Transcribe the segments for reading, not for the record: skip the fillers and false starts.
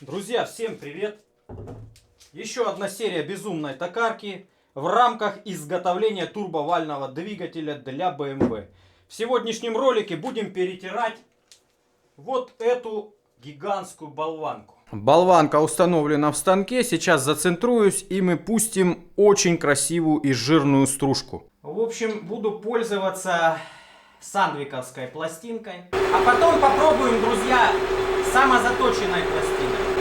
Друзья, всем привет! Еще одна серия безумной токарки в рамках изготовления турбовального двигателя для BMW. В сегодняшнем ролике будем перетирать вот эту гигантскую болванку. Болванка установлена в станке, сейчас зацентруюсь и мы пустим очень красивую и жирную стружку. В общем, буду пользоваться сандвиковской пластинкой, а потом попробуем, друзья, самозаточенной пластиной.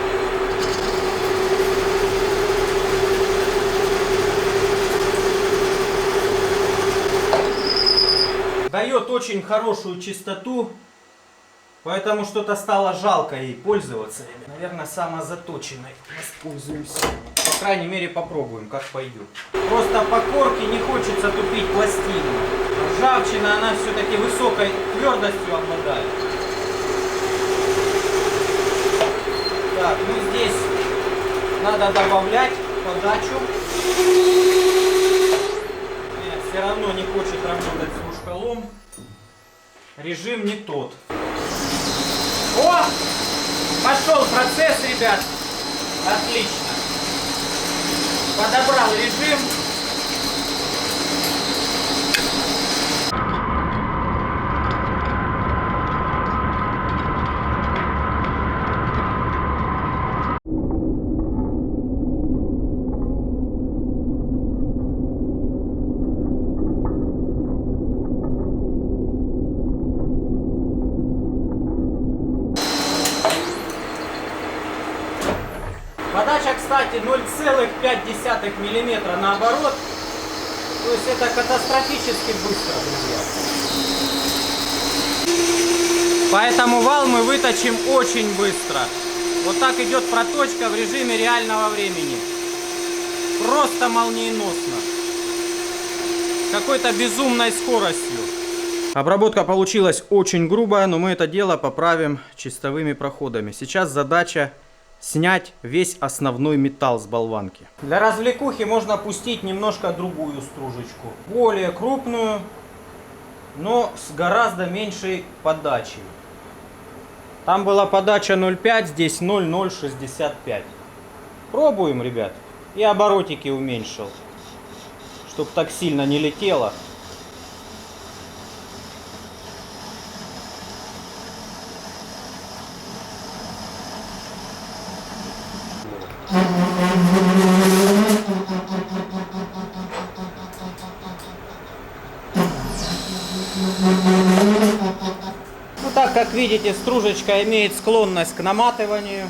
Дает очень хорошую чистоту, поэтому что-то стало жалко ей пользоваться. Наверное, самозаточенной воспользуемся. По крайней мере, попробуем, как пойдет. Просто по корке не хочется тупить пластину. Ржавчина, она все-таки высокой твердостью обладает. Так, ну здесь надо добавлять подачу. Все равно не хочет работать стружколом. Режим не тот. О! Пошел процесс, ребят. Отлично. Подобрал режим. Подача, кстати, 0,5 мм наоборот. То есть это катастрофически быстро, друзья. Поэтому вал мы выточим очень быстро. Вот так идет проточка в режиме реального времени. Просто молниеносно. С какой-то безумной скоростью. Обработка получилась очень грубая, но мы это дело поправим чистовыми проходами. Сейчас задача снять весь основной металл с болванки. Для развлекухи можно пустить немножко другую стружечку. Более крупную, но с гораздо меньшей подачей. Там была подача 0,5, здесь 0,065. Пробуем, ребят. И оборотики уменьшил, чтобы так сильно не летело. Ну так, как видите, стружечка имеет склонность к наматыванию.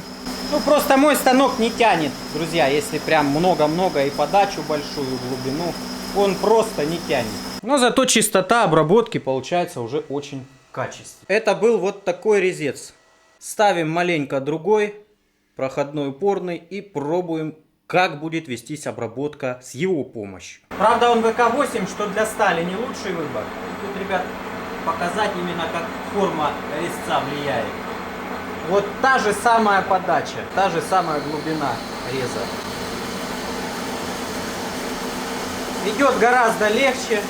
Ну просто мой станок не тянет, друзья, если прям много-много и подачу большую глубину, он просто не тянет. Но зато чистота обработки получается уже очень качественной. Это был вот такой резец. Ставим маленько другой, проходной упорный, и пробуем, как будет вестись обработка с его помощью. Правда, он ВК-8, что для стали не лучший выбор. Тут, ребят, показать именно, как форма резца влияет. Вот та же самая подача, та же самая глубина реза. Идет гораздо легче.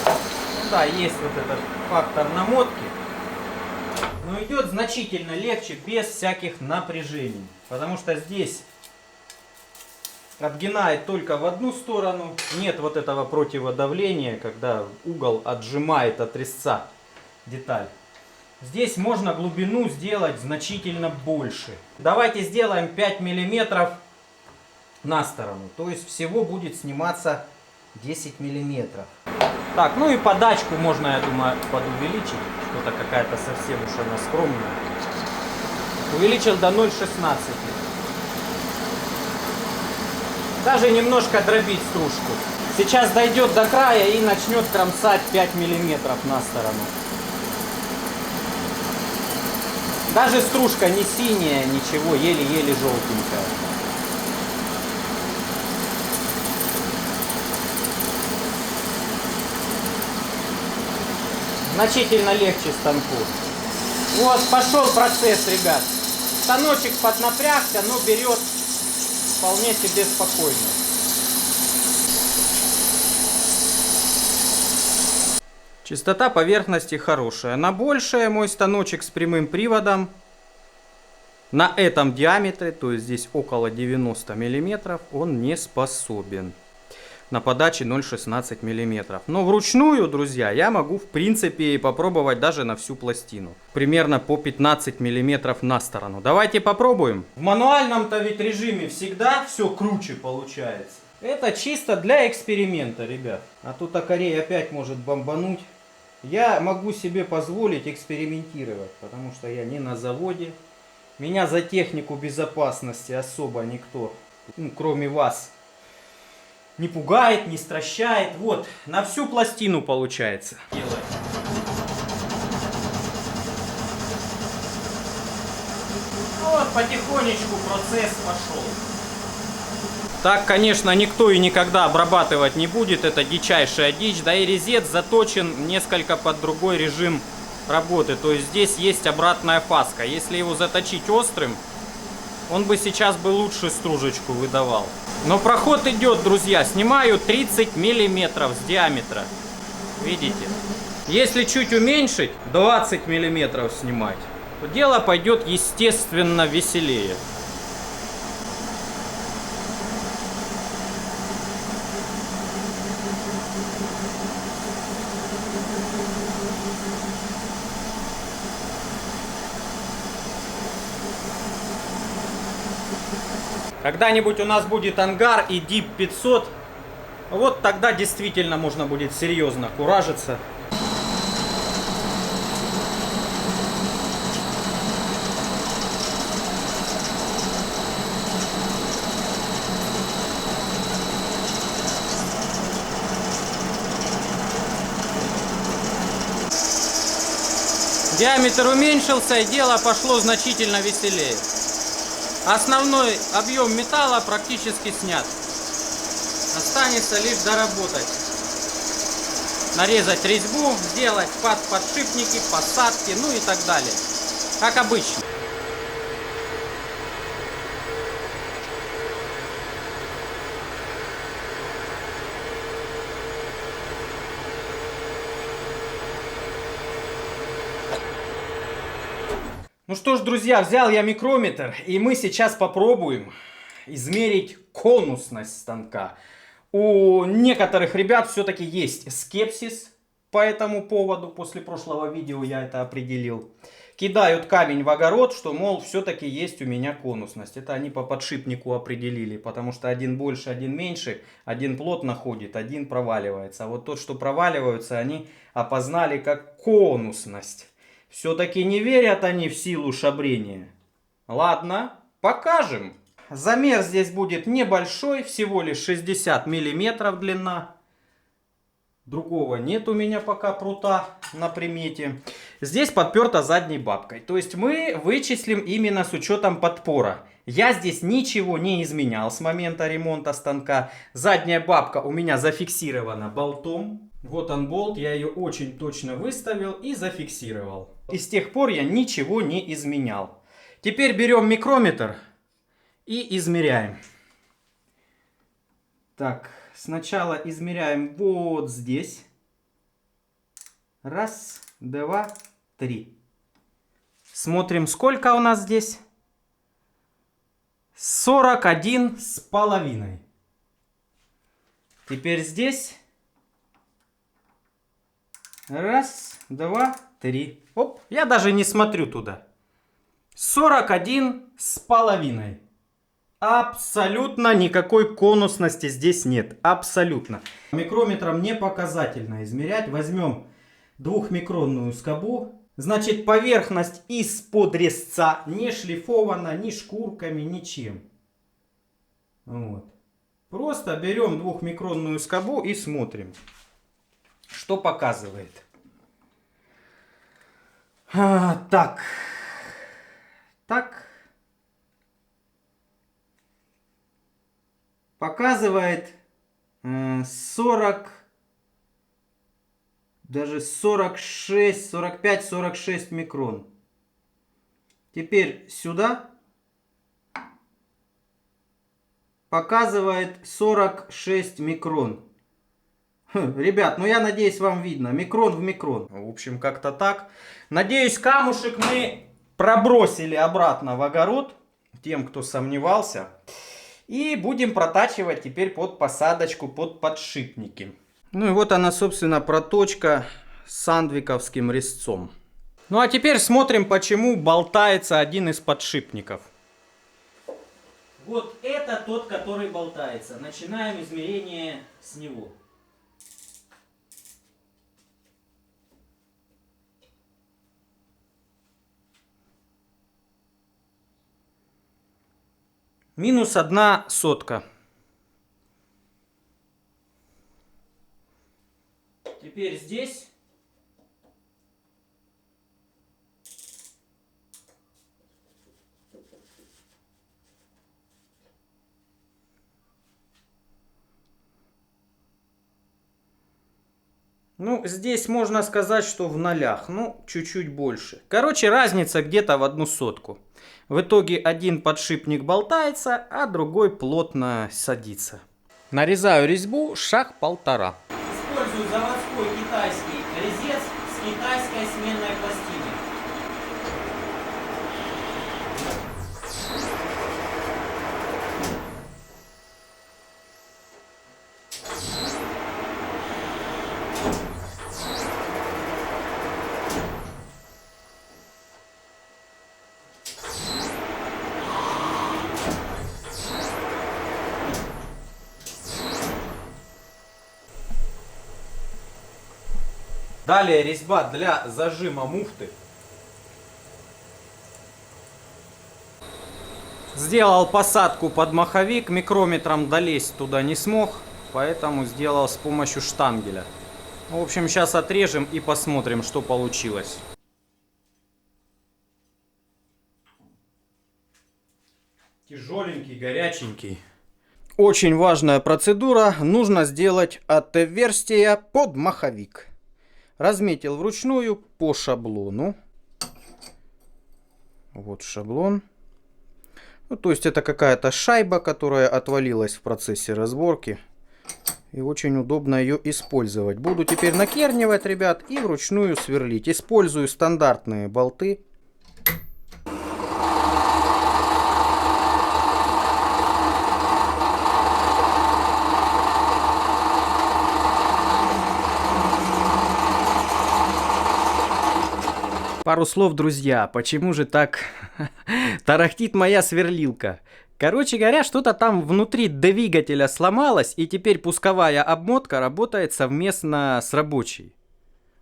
Ну да, есть вот этот фактор намотки. Но идет значительно легче, без всяких напряжений. Потому что здесь отгинает только в одну сторону. Нет вот этого противодавления, когда угол отжимает от резца деталь. Здесь можно глубину сделать значительно больше. Давайте сделаем 5 мм на сторону. То есть всего будет сниматься 10 мм. Так, ну и подачку можно, я думаю, подувеличить. Что-то какая-то совсем уж она скромная. Увеличил до 0,16. Даже немножко дробить стружку. Сейчас дойдет до края и начнет кромсать 5 мм на сторону. Даже стружка не синяя, ничего, еле-еле желтенькая. Значительно легче станку. Вот, пошел процесс, ребят. Станочек поднапрягся, но берет вполне себе спокойно. Частота поверхности хорошая. На большее мой станочек с прямым приводом На этом диаметре, то есть здесь около 90 миллиметров, он не способен. На подаче 0,16 миллиметров. Но вручную, друзья, я могу в принципе попробовать даже на всю пластину. Примерно по 15 миллиметров на сторону. Давайте попробуем. В мануальном-то ведь режиме всегда все круче получается. Это чисто для эксперимента, ребят. А то токарей опять может бомбануть. Я могу себе позволить экспериментировать, потому что я не на заводе. Меня за технику безопасности особо никто, кроме вас, не пугает, не стращает. Вот, на всю пластину получается. Вот, потихонечку процесс пошел. Так, конечно, никто и никогда обрабатывать не будет. Это дичайшая дичь. Да и резец заточен несколько под другой режим работы. То есть здесь есть обратная фаска. Если его заточить острым, он бы сейчас бы лучше стружечку выдавал. Но проход идет, друзья. Снимаю 30 миллиметров с диаметра. Видите? Если чуть уменьшить, 20 миллиметров снимать, то дело пойдет, естественно, веселее. Когда-нибудь у нас будет ангар и Deep 500. Вот тогда действительно можно будет серьезно куражиться. Диаметр уменьшился, и дело пошло значительно веселее. Основной объем металла практически снят. Останется лишь доработать. Нарезать резьбу, сделать подшипники, посадки, ну и так далее. Как обычно. Ну что ж, друзья, взял я микрометр, и мы сейчас попробуем измерить конусность станка. У некоторых ребят все-таки есть скепсис по этому поводу. После прошлого видео я это определил. Кидают камень в огород, что, мол, все-таки есть у меня конусность. Это они по подшипнику определили, потому что один больше, один меньше, один плотно ходит, один проваливается. А вот тот, что проваливаются, они опознали как конусность. Все-таки не верят они в силу шабрения. Ладно, покажем. Замер здесь будет небольшой, всего лишь 60 миллиметров длина. Другого нет у меня пока прута на примете. Здесь подперто задней бабкой. То есть мы вычислим именно с учетом подпора. Я здесь ничего не изменял с момента ремонта станка. Задняя бабка у меня зафиксирована болтом. Вот он болт, я ее очень точно выставил и зафиксировал. И с тех пор я ничего не изменял. Теперь берем микрометр и измеряем. Так, сначала измеряем вот здесь. Раз, два, три. Смотрим, сколько у нас здесь. 41,5. Теперь здесь. Раз, два, три. Оп, я даже не смотрю туда. 41,5. Абсолютно никакой конусности здесь нет. Абсолютно. Микрометром не показательно измерять. Возьмем двухмикронную скобу. Значит, поверхность из-под резца не шлифована ни шкурками, ничем. Вот. Просто берем двухмикронную скобу и смотрим, что показывает. Так. Показывает 40, даже 46, 45, 46 микрон. Теперь сюда показывает 46 микрон. Ребят, ну я надеюсь, вам видно. Микрон в микрон. В общем, как-то так. Надеюсь, камушек мы пробросили обратно в огород, тем, кто сомневался. И будем протачивать теперь под посадочку, под подшипники. Ну и вот она, собственно, проточка с сандвиковским резцом. Ну а теперь смотрим, почему болтается один из подшипников. Вот это тот, который болтается. Начинаем измерение с него. Минус 1/100. Теперь здесь. Ну, здесь можно сказать, что в нолях, ну, чуть-чуть больше. Короче, разница где-то в 1/100. В итоге один подшипник болтается, а другой плотно садится. Нарезаю резьбу шаг 1,5. Использую заводской китайский резец с китайской сменной пластиной. Далее резьба для зажима муфты. Сделал посадку под маховик, микрометром долезть туда не смог, поэтому сделал с помощью штангеля. В общем, сейчас отрежем и посмотрим, что получилось. Тяжеленький, горяченький. Очень важная процедура. Нужно сделать отверстие под маховик. Разметил вручную по шаблону. Вот шаблон. Ну, то есть это какая-то шайба, которая отвалилась в процессе разборки. И очень удобно ее использовать. Буду теперь накернивать, ребят, и вручную сверлить. Использую стандартные болты. Пару слов, друзья, почему же так тарахтит моя сверлилка? Короче говоря, что-то там внутри двигателя сломалось, и теперь пусковая обмотка работает совместно с рабочей.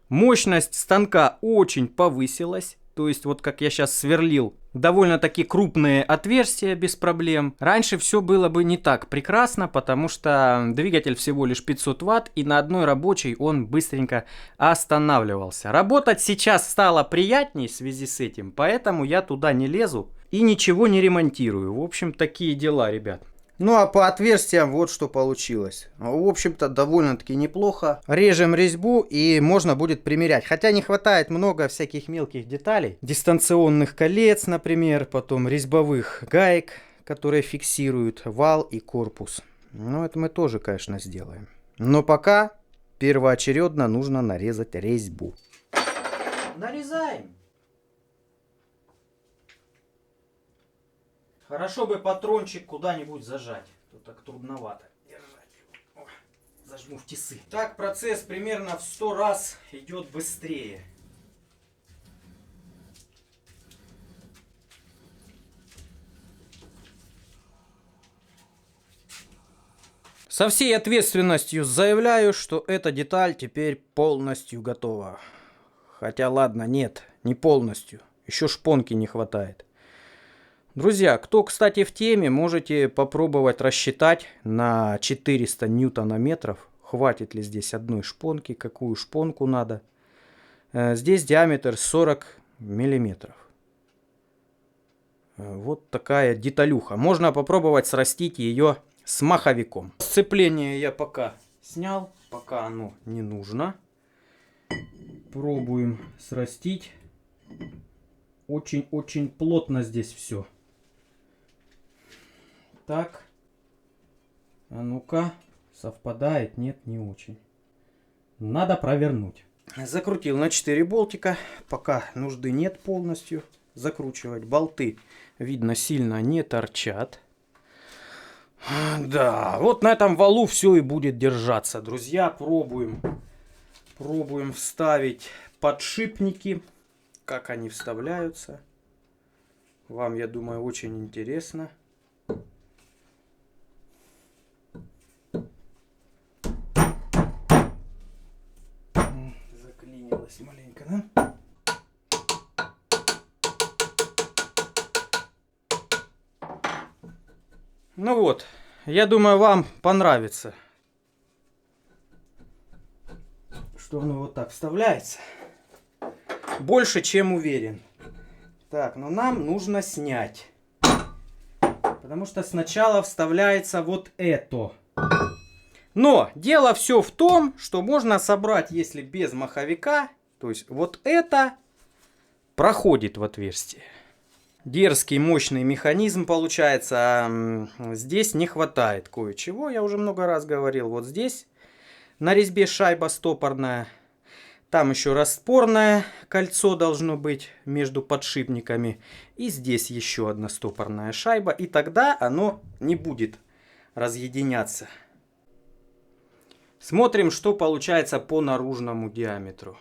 Мощность станка очень повысилась. То есть, вот как я сейчас сверлил, довольно-таки крупные отверстия без проблем. Раньше все было бы не так прекрасно, потому что двигатель всего лишь 500 Вт, и на одной рабочей он быстренько останавливался. Работать сейчас стало приятней в связи с этим, поэтому я туда не лезу и ничего не ремонтирую. В общем, такие дела, ребят. Ну а по отверстиям вот что получилось. В общем-то довольно-таки неплохо. Режем резьбу и можно будет примерять. Хотя не хватает много всяких мелких деталей. Дистанционных колец, например. Потом резьбовых гаек, которые фиксируют вал и корпус. Ну это мы тоже, конечно, сделаем. Но пока первоочередно нужно нарезать резьбу. Нарезаем. Хорошо бы патрончик куда-нибудь зажать. Тут так трудновато держать его. Зажму в тисы. Так процесс примерно в 100 раз идет быстрее. Со всей ответственностью заявляю, что эта деталь теперь полностью готова. Хотя ладно, нет, не полностью. Еще шпонки не хватает. Друзья, кто, кстати, в теме, можете попробовать рассчитать на 400 ньютонометров, хватит ли здесь одной шпонки, какую шпонку надо. Здесь диаметр 40 миллиметров. Вот такая деталюха. Можно попробовать срастить ее с маховиком. Сцепление я пока снял, пока оно не нужно. Пробуем срастить. Очень-очень плотно здесь все. Так, а ну-ка, совпадает? Нет, не очень. Надо провернуть. Закрутил на 4 болтика, пока нужды нет полностью. закручивать. Болты, видно, сильно не торчат. Да, вот на этом валу все и будет держаться. Друзья, пробуем вставить подшипники. Как они вставляются. Вам, я думаю, очень интересно. Заклинилось маленько, да? Ну вот, я думаю, вам понравится, что оно вот так вставляется. Больше, чем уверен. Так, но нам нужно снять. Потому что сначала вставляется вот это. Но дело все в том, что можно собрать, если без маховика. То есть вот это проходит в отверстие. Дерзкий, мощный механизм получается. А здесь не хватает кое-чего. Я уже много раз говорил. Вот здесь на резьбе шайба стопорная. Там еще распорное кольцо должно быть между подшипниками. И здесь еще одна стопорная шайба. И тогда оно не будет разъединяться. Смотрим, что получается по наружному диаметру.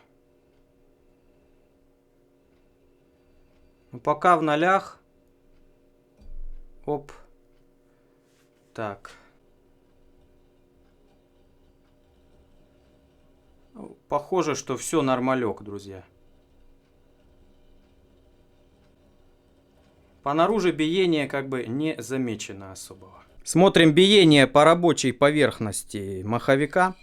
Пока в нолях. Оп. Так. Похоже, что все нормалек, друзья. По наружу биение как бы не замечено особого. Смотрим биение по рабочей поверхности маховика.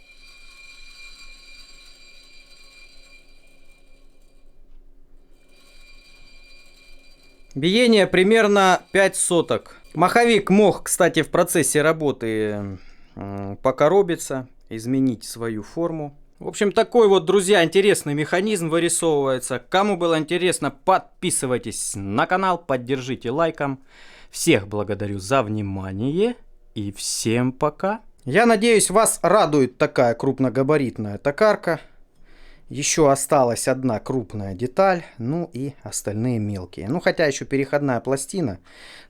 Биение примерно 5 соток. Маховик мог, кстати, в процессе работы покоробиться, изменить свою форму. В общем, такой вот, друзья, интересный механизм вырисовывается. Кому было интересно, подписывайтесь на канал, поддержите лайком. Всех благодарю за внимание и всем пока. Я надеюсь, вас радует такая крупногабаритная токарка. Еще осталась одна крупная деталь, ну и остальные мелкие. Ну, хотя еще переходная пластина,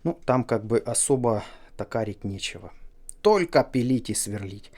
ну, там как бы особо токарить нечего. Только пилить и сверлить.